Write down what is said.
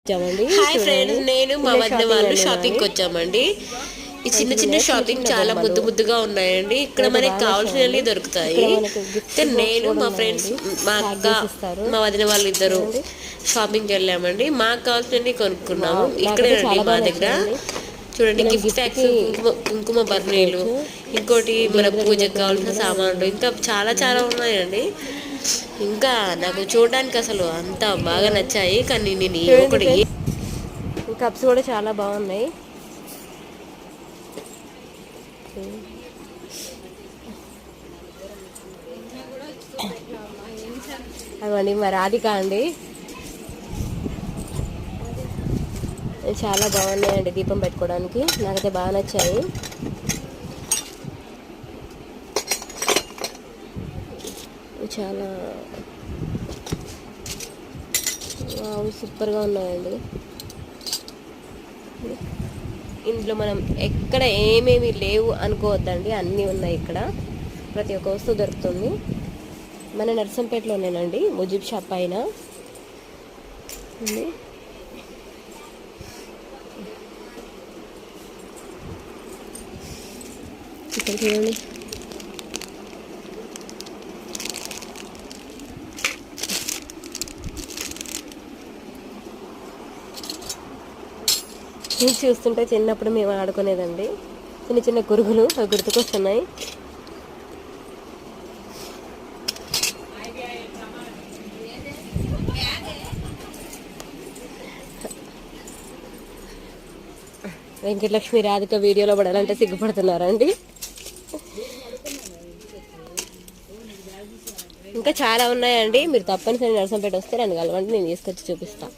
Hi friends, నేను మా వదిన వాళ్ళు షాపింగ్కి వచ్చామండి. ఈ చిన్న చిన్న షాపింగ్ చాలా ముద్దు ముద్దుగా ఉన్నాయండి. ఇక్కడ మనకి కావాల్సినవి దొరుకుతాయి. నేను మా ఫ్రెండ్స్, మా అక్క, మా వదిన వాళ్ళు ఇద్దరు షాపింగ్కి వెళ్ళామండి. మాకు కావాల్సినవి కొనుక్కున్నాము. ఇక్కడేనండి మా దగ్గర. చూడండి, గిఫ్ట్ ప్యాక్స్, కుంకుమ బర్నీలు, ఇంకోటి మన పూజకు కావాల్సిన సామాన్లు, ఇంకా చాలా చాలా ఉన్నాయండి. ఇంకా నాకు చూడడానికి అసలు అంత బాగా నచ్చాయి. కానీ నేను ఒకటి కప్స్ కూడా చాలా బాగున్నాయి. అవండి మా రాధిక అండి. చాలా బాగున్నాయండి దీపం పెట్టుకోవడానికి. నాకైతే బాగా నచ్చాయి. చాలా సూపర్గా ఉన్నాయండి. ఇందులో మనం ఎక్కడ ఏమేమి లేవు అనుకోవద్దండి, అన్నీ ఉన్నాయి. ఇక్కడ ప్రతి ఒక్క వస్తువు దొరుకుతుంది. మన నర్సంపేటలోనేనండి, ముజీబ్ షాప్ పైన ఉంది. ఇక్కడ చూడండి, ఇది చూస్తుంటే చిన్నప్పుడు మేము ఆడుకునేదండి. చిన్న చిన్న కురుగులు అవి గుర్తుకొస్తున్నాయి. వెంకటలక్ష్మి రాధిక వీడియోలో పడాలంటే సిగ్గుపడుతున్నారండి. ఇంకా చాలా ఉన్నాయండి. మీరు తప్పనిసరి నర్సంపేట వస్తే నన్ను కలవండి, నేను తీసుకొచ్చి చూపిస్తాను.